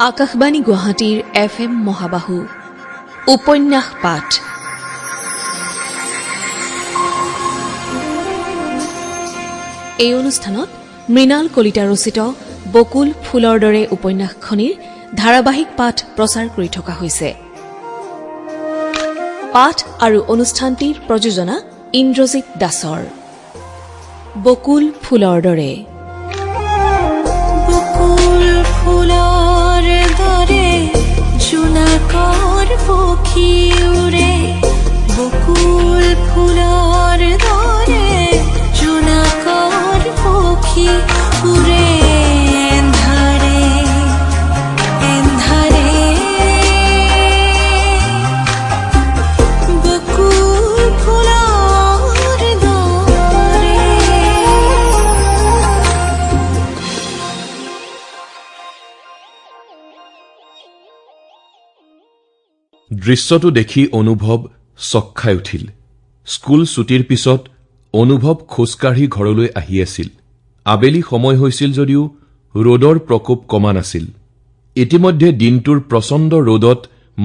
আকাশবাণী গুৱাহাটীৰ FM মহাবাহু উপন্যাস পাঠ এই অনুষ্ঠানত মৃণাল কলিতা ৰচিত বকুল ফুলৰ দৰে উপন্যাসখনিৰ ধাৰাবাহিক পাঠ প্ৰচাৰ কৰি থকা হৈছে। পাঠ আৰু অনুষ্ঠানটিৰ প্ৰযোজনা ইন্দ্ৰজিৎ দাসৰ। বকুল ফুলৰ দৰে। বকুল ফুলৰ দৰে জোনাকৰ পক্ষী উৰে, বকুল ফুলৰ দৰে জোনাকৰ পক্ষী উৰে। দৃশ্যটো দেখি অনুভৱ চক খাই উঠিল। স্কুল ছুটিৰ পিছত অনুভৱ খোজকাঢ়ি ঘৰলৈ আহি আছিল। আবেলি সময় হৈছিল যদিও ৰ'দৰ প্ৰকোপ কমা নাছিল। ইতিমধ্যে দিনটোৰ প্ৰচণ্ড ৰ'দত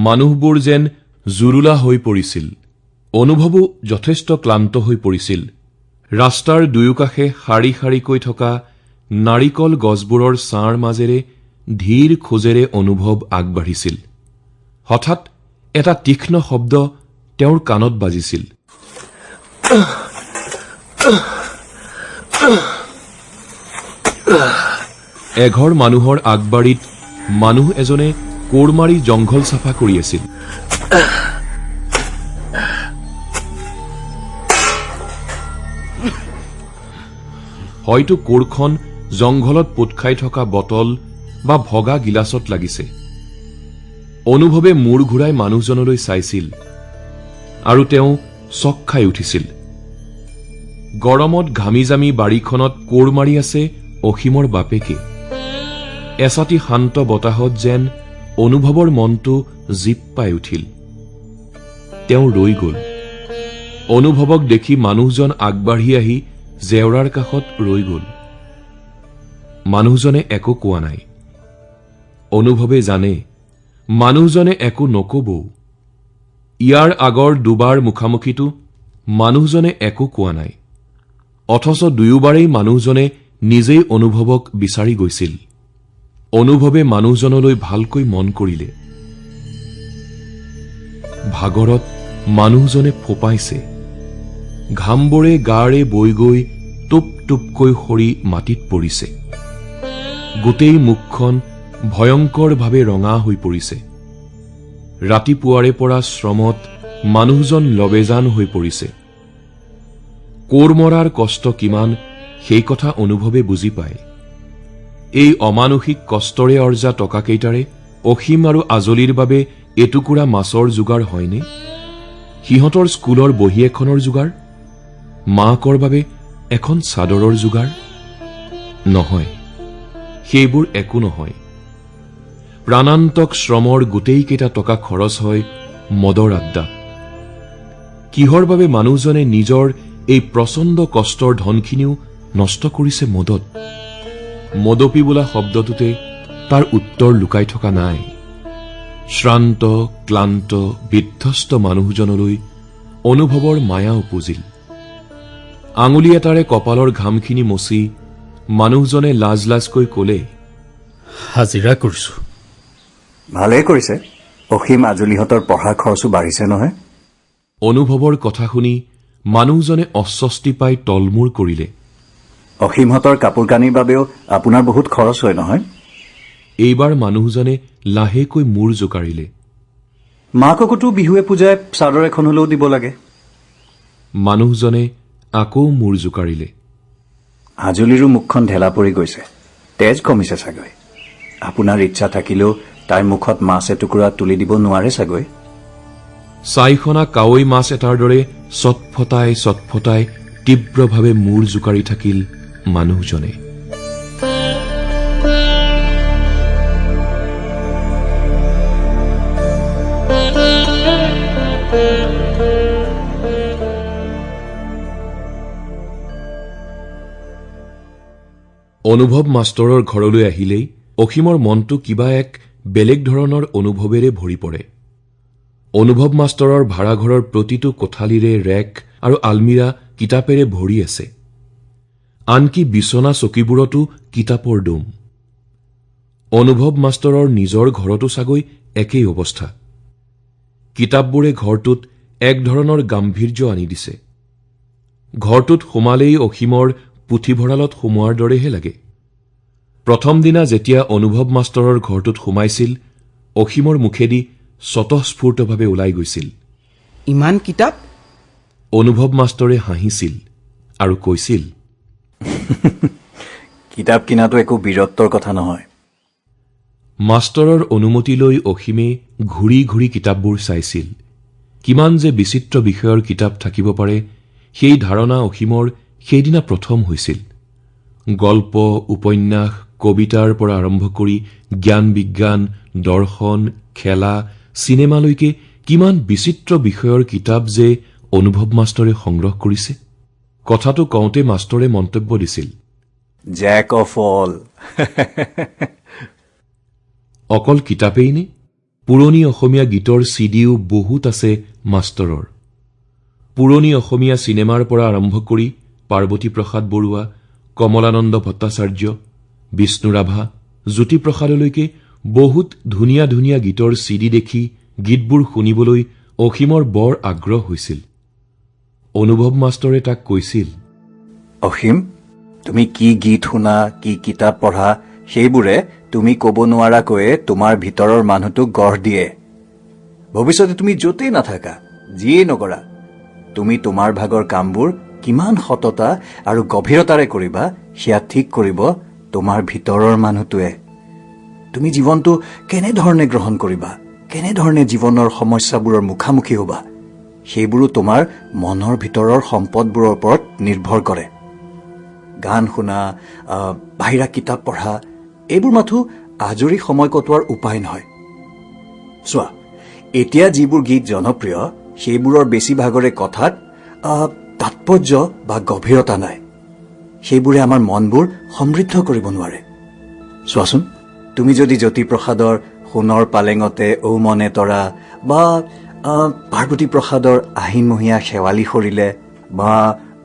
মানুহবোৰ যেন জুৰুলা হৈ পৰিছিল। অনুভৱো যথেষ্ট ক্লান্ত হৈ পৰিছিল। ৰাস্তাৰ দুয়োকাষে শাৰী শাৰীকৈ থকা নাৰিকল গছবোৰৰ ছাঁৰ মাজেৰে ধীৰ খোজেৰে অনুভৱ আগবাঢ়িছিল। হঠাৎ এটা তীক্ষ্ণ শব্দ তেওঁৰ কাণত বাজিছিল। এঘৰ মানুহৰ আগবাৰীত মানুহ এজনে কোৰ মাৰি জংঘল চাফা কৰি আছিল। হয়তো কোৰখন জংঘলত পোত খাই থকা বটল বা ভগা গিলাচত লাগিছে। অনুভৱে মূৰ ঘূৰাই মানুহজনলৈ চাইছিল আৰু তেওঁ চক খাই উঠিছিল। গৰমত ঘামি জামি বাৰীখনত কোৰ মাৰি আছে অসীমৰ বাপেকে। এচাতি শান্ত বতাহত যেন অনুভৱৰ মনটো জীপ পাই উঠিল। তেওঁ ৰৈ গল। অনুভৱক দেখি মানুহজন আগবাঢ়ি আহি জেওৰাৰ কাষত ৰৈ গল। মানুহজনে একো কোৱা নাই। অনুভৱে জানে মানুহজনে একো নকবও। ইয়াৰ আগৰ দুবাৰ মুখামুখিতো মানুহজনে একো কোৱা নাই। অথচ দুয়োবাৰেই মানুহজনে নিজেই অনুভৱক বিচাৰি গৈছিল। অনুভৱে মানুহজনলৈ ভালকৈ মন কৰিলে। ভাগৰত মানুহজনে ফোপাইছে। ঘামবোৰে গাৰে বৈ গৈ টুপ টুপকৈ সৰি মাটিত পৰিছে। গোটেই মুখখন ভয়ংকৰভাৱে ৰঙা হৈ পৰিছে। ৰাতিপুৱাৰে পৰা শ্ৰমত মানুহজন লবেজান হৈ পৰিছে। কোৰ মৰাৰ কষ্ট কিমান সেই কথা অনুভৱে বুজি পায়। এই অমানসিক কষ্টৰে অৰ্জা টকাকেইটাৰে অসীম আৰু আজলিৰ বাবে এটুকুৰা মাছৰ যোগাৰ হয়নে? সিহঁতৰ স্কুলৰ বহী এখনৰ যোগাৰ? মাকৰ বাবে এখন চাদৰৰ যোগাৰ? নহয়, সেইবোৰ একো নহয়। প্ৰাণান্তক শ্ৰমৰ গোটেইকেইটা টকা খৰচ হয় মদৰ আড্ডাত। কিহৰ বাবে মানুহজনে নিজৰ এই প্ৰচণ্ড কষ্টৰ ধনখিনিও নষ্ট কৰিছে মদত? মদপি বোলা শব্দটোতে তাৰ উত্তৰ লুকাই থকা নাই। শ্ৰান্ত ক্লান্ত বিধ্বস্ত মানুহজনলৈ অনুভৱৰ মায়া উপজিল। আঙুলি এটাৰে কপালৰ ঘামখিনি মচি মানুহজনে লাজ লাজকৈ কলে, হাজিৰা কৰিছো। ভালেই কৰিছে। অসীম আজলিহঁতৰ পঢ়াৰ খৰচো বাঢ়িছে নহয়। অনুভৱৰ কথা শুনি মানুহজনে অস্বস্তি পাই তলমূৰ কৰিলে। অসীমহঁতৰ কাপোৰ কানিৰ বাবেও আপোনাৰ বহুত খৰচ হয় নহয়। এইবাৰ মানুহজনে লাহেকৈ মূৰ জোকাৰিলে। মাককোতো বিহুৱে পূজাই চাদৰ এখন হলেও দিব লাগে। মানুহজনে আকৌ মূৰ জোকাৰিলে। আজলিৰো মুখখন ঢেলা পৰি গৈছে। তেজ কমিছে চাগৈ। আপোনাৰ ইচ্ছা থাকিলেও তাইৰ মুখত মাছ এটুকুৰা তুলি দিব নোৱাৰে চাগৈ। চাইখনা কাৱৈ মাছ এটাৰ দৰে চটফটাই চটফটাই তীব্ৰভাৱে মূৰ জোকাৰি থাকিল মানুহজনে। অনুভৱ মাষ্টৰৰ ঘৰলৈ আহিলেই অসীমৰ মনটো কিবা এক বেলেগ ধৰণৰ অনুভৱেৰে ভৰি পৰে। অনুভৱ মাষ্টৰৰ ভাড়াঘৰৰ প্ৰতিটো কোঠালিৰে ৰেক আৰু আলমিৰা কিতাপেৰে ভৰি আছে। আনকি বিচনা চকীবোৰতো কিতাপৰ দম। অনুভৱ মাষ্টৰৰ নিজৰ ঘৰতো চাগৈ একেই অৱস্থা। কিতাপবোৰে ঘৰটোত এক ধৰণৰ গাম্ভীৰ্য আনি দিছে। ঘৰটোত সোমালেই অসীমৰ পুথিভঁৰালত সোমোৱাৰ দৰেহে লাগে। প্ৰথম দিনা যেতিয়া অনুভৱ মাষ্টৰৰ ঘৰটোত সোমাইছিল, অসীমৰ মুখেদি স্বতঃস্ফূৰ্তভাৱে ওলাই গৈছিল, ইমান কিতাপ? অনুভৱ মাষ্টৰে হাঁহিছিল আৰু কৈছিল, কিতাপ কিনাটো একো বীৰত্বৰ কথা নহয়। মাষ্টৰৰ অনুমতি লৈ অসীমে ঘূৰি ঘূৰি কিতাপবোৰ চাইছিল। কিমান যে বিচিত্ৰ বিষয়ৰ কিতাপ থাকিব পাৰে, সেই ধাৰণা অসীমৰ সেইদিনা প্ৰথম হৈছিল। গল্প, উপন্যাস, কবিতাৰ পৰা আৰম্ভ কৰি জ্ঞান বিজ্ঞান, দৰ্শন, খেলা, চিনেমালৈকে কিমান বিচিত্ৰ বিষয়ৰ কিতাপ যে অনুভৱ মাষ্টৰে সংগ্ৰহ কৰিছে। কথাটো কওঁতে মাষ্টৰে মন্তব্য দিছিল, জেক অফ অল। অকল কিতাপেই নে? পুৰণি অসমীয়া গীতৰ চিডিও বহুত আছে মাষ্টৰৰ। পুৰণি অসমীয়া চিনেমাৰ পৰা আৰম্ভ কৰি পাৰ্বতী প্ৰসাদ বৰুৱা, কমলানন্দ ভট্টাচাৰ্য, বিষ্ণু ৰাভা, জ্যোতিপ্ৰসাদলৈকে বহুত ধুনীয়া ধুনীয়া গীতৰ চিডি দেখি গীতবোৰ শুনিবলৈ অসীমৰ বৰ আগ্ৰহ হৈছিল। অনুভৱ মাষ্টৰে তাক কৈছিল, অসীম, তুমি কি গীত শুনা, কি কিতাপ পঢ়া, সেইবোৰে তুমি ক'ব নোৱাৰাকৈয়ে তোমাৰ ভিতৰৰ মানুহটোক গঢ় দিয়ে। ভৱিষ্যতে তুমি য'তেই নাথাকা, যিয়েই নকৰা, তুমি তোমাৰ ভাগৰ কামবোৰ কিমান সততা আৰু গভীৰতাৰে কৰিবা, সেয়া ঠিক কৰিব তোমাৰ ভিতৰৰ মানুহটোৱে। তুমি জীৱনটো কেনেধৰণে গ্ৰহণ কৰিবা, কেনেধৰণে জীৱনৰ সমস্যাবোৰৰ মুখামুখি হবা, সেইবোৰো তোমাৰ মনৰ ভিতৰৰ সম্পদবোৰৰ ওপৰত নিৰ্ভৰ কৰে। গান শুনা, বাহিৰা কিতাপ পঢ়া, এইবোৰ মাথো আজৰি সময় কটোৱাৰ উপায় নহয়। চোৱা, এতিয়া যিবোৰ গীত জনপ্ৰিয়, সেইবোৰৰ বেছিভাগৰে কথাত তাৎপৰ্য বা গভীৰতা নাই। সেইবোৰে আমাৰ মনবোৰ সমৃদ্ধ কৰিব নোৱাৰে। চোৱাচোন, তুমি যদি জ্যোতিপ্ৰসাদৰ সোণৰ পালেঙতে ঔ মনে তৰা বা পাৰ্বতী প্ৰসাদৰ আহিনমহীয়া শেৱালি সৰিলে বা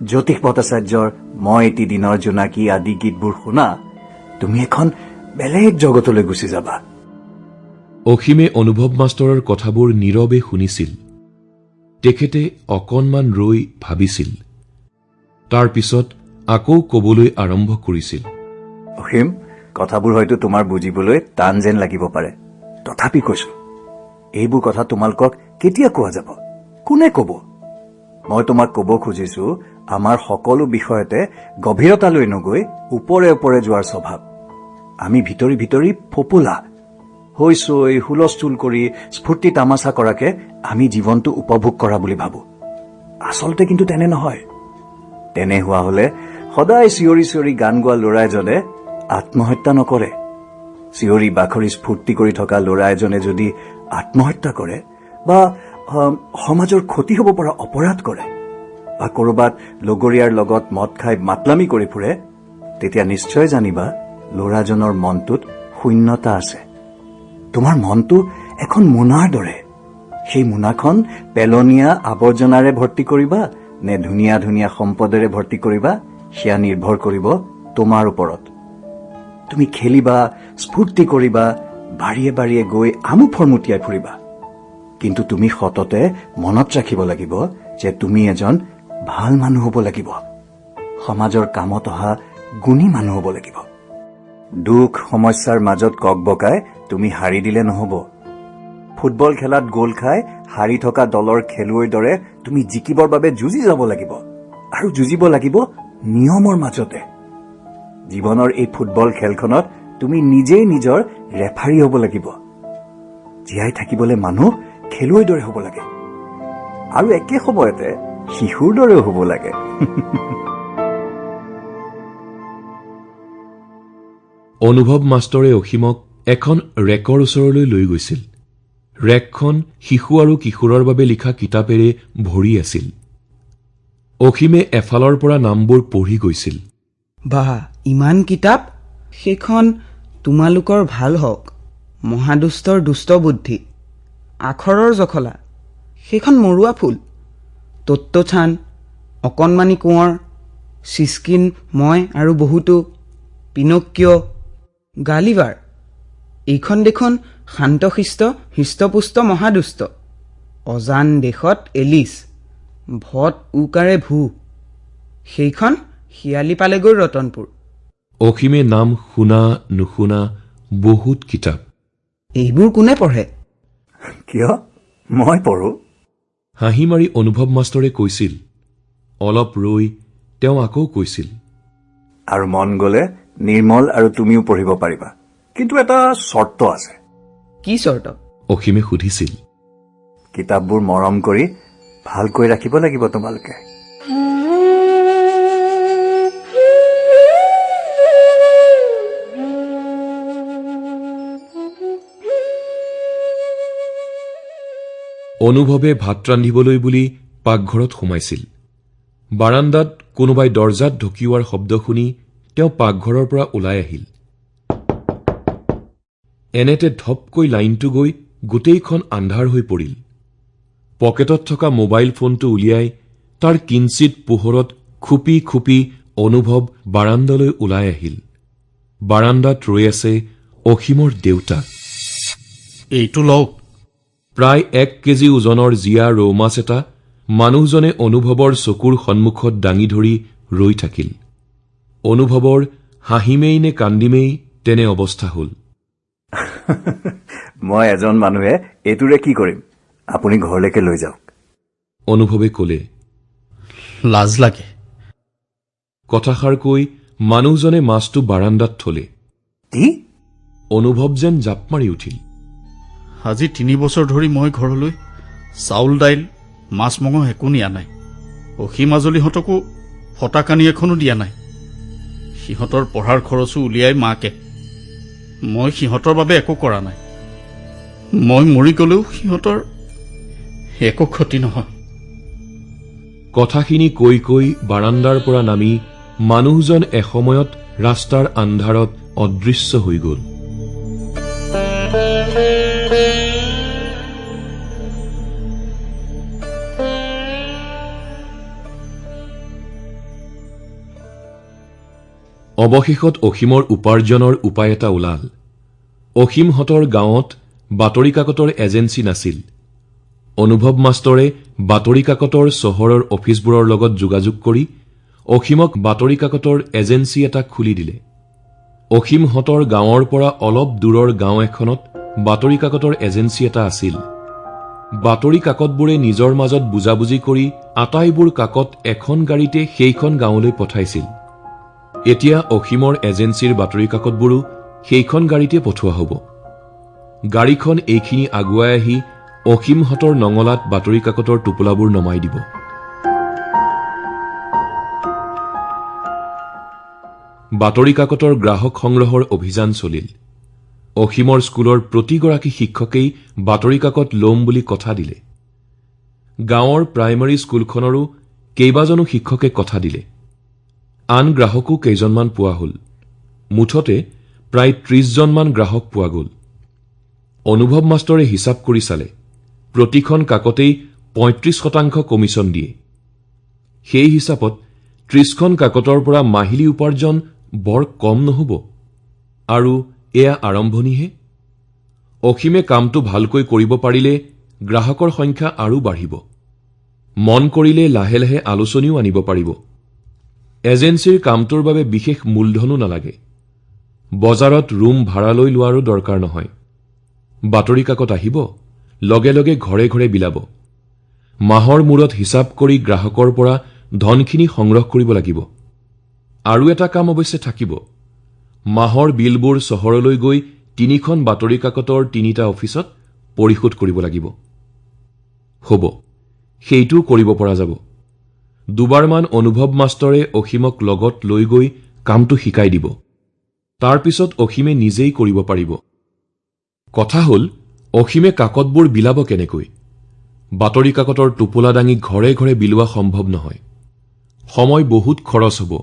জ্যোতিষ ভট্টাচাৰ্যৰ মই এটি দিনৰ জোনাকী আদি গীতবোৰ শুনা, তুমি এখন বেলেগ জগতলৈ গুচি যাবা। অসীমে অনুভৱ মাষ্টৰৰ কথাবোৰ নীৰৱে শুনিছিল। তেখেতে অকণমান ৰৈ ভাবিছিল। তাৰ পিছত আকৌ কবলৈ আৰম্ভ কৰিছিল, অসীম, কথাবোৰ হয়তো তোমাৰ বুজিবলৈ টান যেন লাগিব পাৰে, তথাপি কৈছো, এইবোৰ কথা তোমালোকক কেতিয়া কোৱা যাব, কোনে কব? মই তোমাক কব খুজিছো, আমাৰ সকলো বিষয়তে গভীৰতালৈ নগৈ ওপৰে ওপৰে যোৱাৰ স্বভাৱ। আমি ভিতৰি ভিতৰি ফোপোলা হৈ চৈ হুলস্থুল কৰি স্ফূৰ্তি তামাচা কৰাকে আমি জীৱনটো উপভোগ কৰা বুলি ভাবো। আচলতে কিন্তু তেনে নহয়। তেনে হোৱা হলে সদায় চিঞৰি চিঞৰি গান গোৱা ল'ৰা এজনে আত্মহত্যা নকৰে। চিঞৰি বাখৰি স্ফূৰ্তি কৰি থকা ল'ৰা এজনে যদি আত্মহত্যা কৰে বা সমাজৰ ক্ষতি হ'ব পৰা অপৰাধ কৰে বা ক'ৰবাত লগৰীয়াৰ লগত মদ খাই মাতলামি কৰি ফুৰে, তেতিয়া নিশ্চয় জানিবা ল'ৰাজনৰ মনটোত শূন্যতা আছে। তোমাৰ মনটো এখন মোনাৰ দৰে। সেই মোনাখন পেলনীয়া আৱৰ্জনাৰে ভৰ্তি কৰিবা নে ধুনীয়া ধুনীয়া সম্পদেৰে ভৰ্তি কৰিবা, সেয়া নিৰ্ভৰ কৰিব তোমাৰ ওপৰত। তুমি খেলিবা, স্ফূৰ্তি কৰিবা, বাৰীয়ে বাৰীয়ে গৈ আমোদ ফৰমুটিয়াই ফুৰিবা, কিন্তু তুমি সততে মনত ৰাখিব লাগিব যে তুমি এজন ভাল মানুহ হ'ব লাগিব, সমাজৰ কামত অহা গুণী মানুহ হ'ব লাগিব। দুখ সমস্যাৰ মাজত ককবকাই তুমি হাৰি দিলে নহব। ফুটবল খেলাত গোল খাই হাৰি থকা দলৰ খেলুৱৈৰ দৰে তুমি জিকিবৰ বাবে যুঁজি যাব লাগিব, আৰু যুঁজিব লাগিব নিয়মৰ মাজতে। জীৱনৰ এই ফুটবল খেলখনত তুমি নিজেই নিজৰ ৰেফাৰী হ'ব লাগিব। জীয়াই থাকিবলৈ মানুহ খেলুৱৈৰ দৰে হ'ব লাগে, আৰু একে সময়তে শিশুৰ দৰেও হ'ব লাগে। অনুভৱ মাষ্টৰে অসীমক এখন ৰেকৰ ওচৰলৈ লৈ গৈছিল। ৰেকখন শিশু আৰু কিশোৰৰ বাবে লিখা কিতাপেৰে ভৰি আছিল। অসীমে এফালৰ পৰা নামবোৰ পঢ়ি গৈছিল। বাহ, ইমান কিতাপ! সেইখন তোমালোকৰ ভাল হওক, মহাদুষ্টৰ দুষ্ট বুদ্ধি, আখৰৰ জখলা, সেইখন মৰুৱা ফুল, তত্বথান, অকণমানি কোঁৱৰ, চিস্কিন, মই আৰু বহুতো, পিনকিয়, গালিভাৰ, এইখন দেখোন শান্তশিষ্ট হৃষ্টপুষ্ট মহাদুষ্ট, অজান দেশত এলিচ, ভট উকাৰে ভূ, সেইখন শিয়ালি পালেগৈ ৰতনপুৰ। অসীমে নাম শুনা নুশুনা বহুত কিতাপ। এইবোৰ কোনে পঢ়ে? কিয় মই পঢ়ো? হাঁহি মাৰি অনুভৱ মাষ্টৰে কৈছিল। অলপ ৰৈ তেওঁ আকৌ কৈছিল, আৰু মন গ'লে নিৰ্মল আৰু তুমিও পঢ়িব পাৰিবা, কিন্তু এটা চৰ্ত আছে। কি চৰ্ত? অসীমে সুধিছিল। কিতাপবোৰ মৰম কৰি ভালকৈ ৰাখিব লাগিব তোমালোকে। অনুভৱে ভাত ৰান্ধিবলৈ বুলি পাকঘৰত সোমাইছিল। বাৰাণ্ডাত কোনোবাই দৰজাত ঢকিওৱাৰ শব্দ শুনি তেওঁ পাকঘৰৰ পৰা ওলাই আহিল। এনেতে ধপকৈ লাইনটো গৈ গোটেইখন আন্ধাৰ হৈ পৰিল। পকেটত থকা মোবাইল ফোনটো উলিয়াই তাৰ কিঞ্চিত পোহৰত খুপি খুপি অনুভৱ বাৰাণ্ডালৈ ওলাই আহিল। বাৰাণ্ডাত ৰৈ আছে অসীমৰ দেউতা। এইটো লওক। প্ৰায় 1 কেজি ওজনৰ জীয়া ৰৌ মাছ এটা মানুহজনে অনুভৱৰ চকুৰ সন্মুখত দাঙি ধৰি ৰৈ থাকিল। অনুভৱৰ হাঁহিমেই নে কান্দিমেই তেনে অৱস্থা হল। মই এজন মানুহে এইটোৰে কি কৰিম, আপুনি ঘৰলৈকে লৈ যাওক। অনুভৱে কলে। লাজ লাগে। কথাষাৰ কৈ মানুহজনে মাছটো বাৰাণ্ডাত থলে। কি? অনুভৱ যেন জাপ মাৰি উঠিল। আজি 3 বছৰ ধৰি মই ঘৰলৈ চাউল দাইল মাছ মঙহ একো নিয়া নাই। অসীম মাজলীহঁতকো ফটা কানি এখনো দিয়া নাই। সিহঁতৰ পঢ়াৰ খৰচো উলিয়াই মাকে। মই সিহঁতৰ বাবে একো কৰা নাই। মই মৰি গলেও সিহঁতৰ একো ক্ষতি নহয়। কথাখিনি কৈ কৈ বাৰাণ্ডাৰ পৰা নামি মানুহজন এসময়ত ৰাস্তাৰ আন্ধাৰত অদৃশ্য হৈ গল। অৱশেষত অসীমৰ উপাৰ্জনৰ উপায় এটা ওলাল। অসীমহঁতৰ গাঁৱত বাতৰি কাকতৰ এজেঞ্চি নাছিল। অনুভৱ মাষ্টৰে বাতৰি কাকতৰ চহৰৰ অফিচবোৰৰ লগত যোগাযোগ কৰি অসীমক বাতৰি কাকতৰ এজেঞ্চি এটা খুলি দিলে। অসীমহঁতৰ গাঁৱৰ পৰা অলপ দূৰৰ গাঁও এখনত বাতৰি কাকতৰ এজেঞ্চি এটা আছিল। বাতৰি কাকতবোৰে নিজৰ মাজত বুজাবুজি কৰি আটাইবোৰ কাকত এখন গাড়ীতে সেইখন গাঁৱলৈ পঠাইছিল। এতিয়া অসীমৰ এজেঞ্চিৰ বাতৰি কাকতবোৰো সেইখন গাড়ীতে পঠোৱা হ'ব। গাড়ীখন এইখিনি আগুৱাই আহি অসীমহঁতৰ নঙলাত বাতৰি কাকতৰ টোপোলাবোৰ নমাই দিব। বাতৰি কাকতৰ গ্ৰাহক সংগ্ৰহৰ অভিযান চলিল। অসীমৰ স্কুলৰ প্ৰতিগৰাকী শিক্ষকেই বাতৰি কাকত ল'ম বুলি কথা দিলে। গাঁৱৰ প্ৰাইমেৰী স্কুলখনৰো কেইবাজনো শিক্ষকে কথা দিলে। আন গ্ৰাহকো কেইজনমান পোৱা হল। মুঠতে প্ৰায় 30জনমান গ্ৰাহক পোৱা গল। অনুভৱ মাষ্টৰে হিচাপ কৰি চালে প্ৰতিখন কাকতেই 35% কমিছন দিয়ে। সেই হিচাপত 30খন কাকতৰ পৰা মাহিলী উপাৰ্জন বৰ কম নহব। আৰু এয়া আৰম্ভণিহে। অসীমে কামটো ভালকৈ কৰিব পাৰিলে গ্ৰাহকৰ সংখ্যা আৰু বাঢ়িব। মন কৰিলে লাহে লাহে আলোচনীও আনিব পাৰিব। এজেঞ্চিৰ কামটোৰ বাবে বিশেষ মূলধনো নালাগে। বজাৰত ৰুম ভাড়ালৈ লোৱাৰো দৰকাৰ নহয়। বাতৰি কাকত আহিব, লগে লগে ঘৰে ঘৰে বিলাব। মাহৰ মূৰত হিচাপ কৰি গ্ৰাহকৰ পৰা ধনখিনি সংগ্ৰহ কৰিব লাগিব। আৰু এটা কাম অৱশ্যে থাকিব। মাহৰ বিলবোৰ চহৰলৈ গৈ 3খন বাতৰি কাকতৰ 3টা অফিচত পৰিশোধ কৰিব লাগিব। হ'ব, সেইটোও কৰিব পৰা যাব। দুবাৰমান অনুভৱ মাষ্টৰে অসীমক লগত লৈ গৈ কামটো শিকাই দিব। তাৰ পিছত অসীমে নিজেই কৰিব পাৰিব। কথা হ'ল, অসীমে কাকতবোৰ বিলাব কেনেকৈ? বাতৰি কাকতৰ টোপোলা দাঙি ঘৰে ঘৰে বিলোৱা সম্ভৱ নহয়। সময় বহুত খৰচ হ'ব।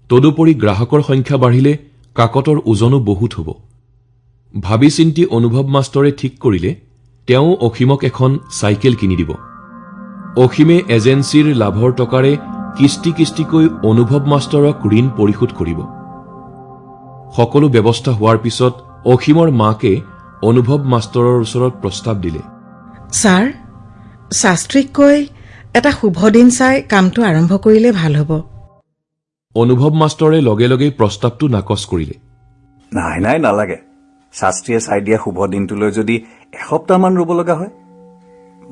তদুপৰি গ্ৰাহকৰ সংখ্যা বাঢ়িলে কাকতৰ ওজনো বহুত হ'ব। ভাবি চিন্তি অনুভৱ মাষ্টৰে ঠিক কৰিলে তেওঁ অসীমক এখন চাইকেল কিনি দিব। অসীমে এজেঞ্চিৰ লাভৰ টকাৰে কিস্তি কিস্তিকৈ অনুভৱ মাষ্টৰক ঋণ পৰিশোধ কৰিব। সকলো ব্যৱস্থা হোৱাৰ পিছত অসীমৰ মাকে অনুভৱ মাষ্টৰৰ ওচৰত প্ৰস্তাৱ দিলে। ছাৰ, শাস্ত্ৰীক কৈ এটা শুভ দিন চাই কামটো আৰম্ভ কৰিলে ভাল হ'ব। অনুভৱ মাষ্টৰে লগে লগেই প্ৰস্তাৱটো নাকচ কৰিলে। নাই নাই, নালাগে। শাস্ত্ৰীয়ে চাই দিয়া শুভ দিনটোলৈ যদি এসপ্তাহমান ৰ'ব লগা হয়,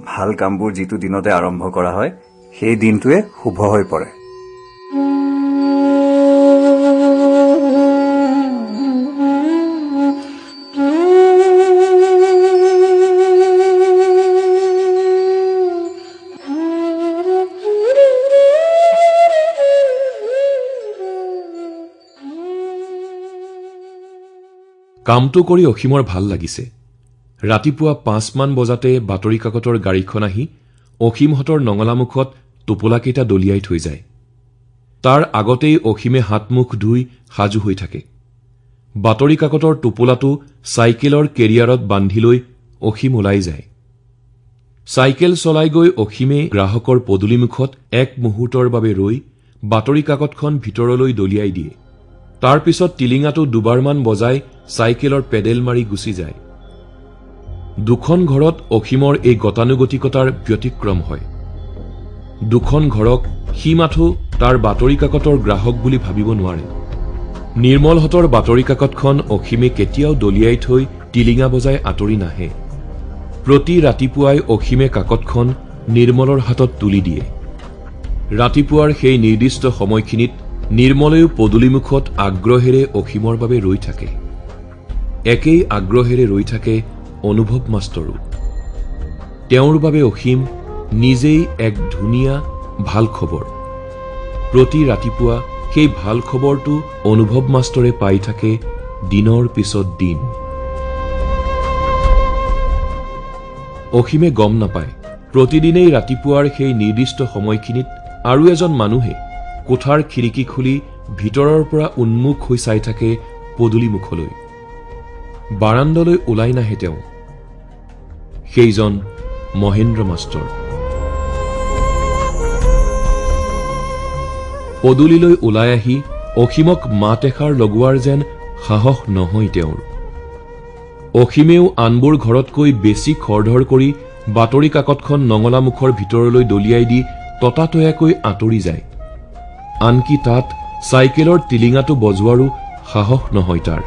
ভাল কামবোৰ যিটো দিনতে আৰম্ভ কৰা হয় সেই দিনটোৱে শুভ হৈ পৰে। কামটো কৰি অসীমৰ ভাল লাগিছে। ৰাতিপুৱা 5মান বজাতে বাতৰি কাকতৰ গাড়ীখন আহি অসীমহঁতৰ নঙলামুখত টোপোলাকেইটা দলিয়াই থৈ যায়। তাৰ আগতেই অসীমে হাত মুখ ধুই সাজু হৈ থাকে। বাতৰি কাকতৰ টোপোলাটো চাইকেলৰ কেৰিয়াৰত বান্ধি লৈ অসীম ওলাই যায়। চাইকেল চলাই গৈ অসীমে গ্ৰাহকৰ পদূলিমুখত এক মুহূৰ্তৰ বাবে ৰৈ বাতৰি কাকতখন ভিতৰলৈ দলিয়াই দিয়ে। তাৰ পিছত টিলিঙাটো দুবাৰমান বজাই চাইকেলৰ পেডেল মাৰি গুচি যায়। দুখন ঘৰত অসীমৰ এই গতানুগতিকতাৰ ব্যতিক্ৰম হয়। দুখন ঘৰক সি মাথো তাৰ বাতৰি কাকতৰ গ্ৰাহক বুলি ভাবিব নোৱাৰে। নিৰ্মলহঁতৰ বাতৰি কাকতখন অসীমে কেতিয়াও দলিয়াই থৈ টিলিঙা বজাই আঁতৰি নাহে। প্ৰতি ৰাতিপুৱাই অসীমে কাকতখন নিৰ্মলৰ হাতত তুলি দিয়ে। ৰাতিপুৱাৰ সেই নিৰ্দিষ্ট সময়খিনিত নিৰ্মলেও পদূলিমুখত আগ্ৰহেৰে অসীমৰ বাবে ৰৈ থাকে। একেই আগ্ৰহেৰে ৰৈ থাকে অনুভৱ মাষ্টৰো। তেওঁৰ বাবে অসীম নিজেই এক ধুনীয়া ভাল খবৰ। প্ৰতি ৰাতিপুৱা সেই ভাল খবৰটো অনুভৱ মাষ্টৰে পাই থাকে দিনৰ পিছত দিন। অসীমে গম নাপায় প্ৰতিদিনেই ৰাতিপুৱাৰ সেই নিৰ্দিষ্ট সময়খিনিত আৰু এজন মানুহে কোঠাৰ খিৰিকী খুলি ভিতৰৰ পৰা উন্মুখ হৈ চাই থাকে পদূলিমুখলৈ। বাৰাণ্ডালৈ ওলাই নাহে তেওঁ। সেইজন মহেন্দ্ৰ মাষ্টৰ। পদূলিলৈ ওলাই আহি অসীমক মাত এষাৰ লগোৱাৰ যেন সাহস নহয় তেওঁৰ। অসীমেও আনবোৰ ঘৰতকৈ বেছি খৰধৰ কৰি বাতৰি কাকতখন নঙলামুখৰ ভিতৰলৈ দলিয়াই দি ততাতয়াকৈ আঁতৰি যায়। আনকি তাত চাইকেলৰ টিলিঙাটো বজোৱাৰো সাহস নহয় তাৰ।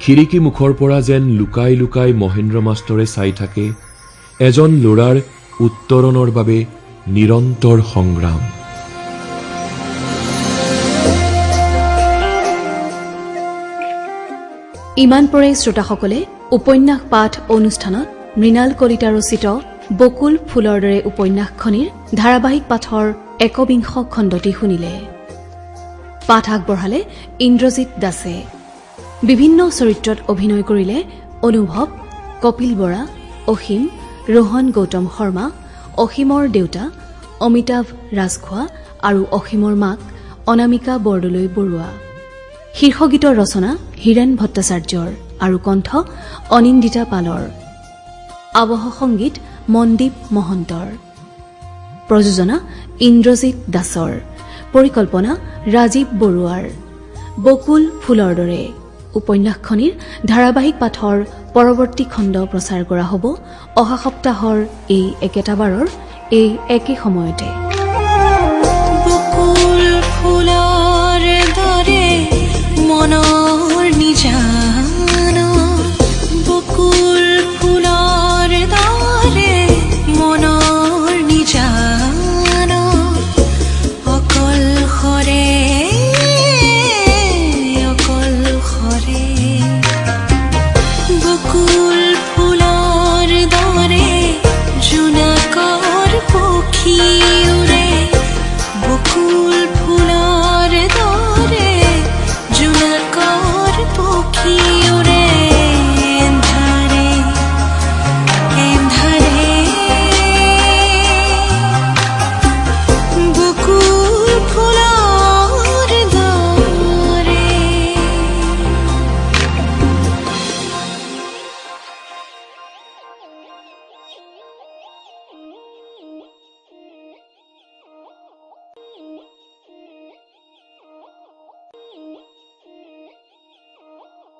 খিৰিকী মুখৰ পৰা যেন লুকাই লুকাই মহেন্দ্ৰ মাষ্টৰে চাই থাকে এজন ল'ৰাৰ উত্তৰণৰ বাবে নিৰন্তৰ সংগ্ৰাম। ইমান পৰে শ্ৰোতাসকলে উপন্যাস পাঠ অনুষ্ঠানত মৃণাল কলিতা ৰচিত বকুল ফুলৰ দৰে উপন্যাসখনিৰ ধাৰাবাহিক পাঠৰ ১বিংশ খণ্ডটি শুনিলে। পাঠ আগবঢ়ালে ইন্দ্ৰজিৎ দাসে। বিভিন্ন চৰিত্ৰত অভিনয় কৰিলে অনুভৱ, কপিল বৰা, অসীম, ৰোহন গৌতম শৰ্মা, অসীমৰ দেউতা অমিতাভ ৰাজখোৱা আৰু অসীমৰ মাক অনামিকা বৰদলৈ বৰুৱা। শীৰ্ষগীতৰ ৰচনা হীৰেণ ভট্টাচাৰ্যৰ আৰু কণ্ঠ অনিন্দিতা পালৰ। আৱহ সংগীত মনদীপ মহন্তৰ। প্ৰযোজনা ইন্দ্ৰজিৎ দাসৰ। পৰিকল্পনা ৰাজীৱ বৰুৱাৰ। বকুল ফুলৰ দৰে উপন্যাসখনিৰ ধাৰাবাহিক পাঠৰ পৰৱৰ্তী খণ্ড প্ৰচাৰ কৰা হ'ব অহা সপ্তাহৰ এই একেটা বাৰৰ এই একে সময়তে। বকুল ফুলৰ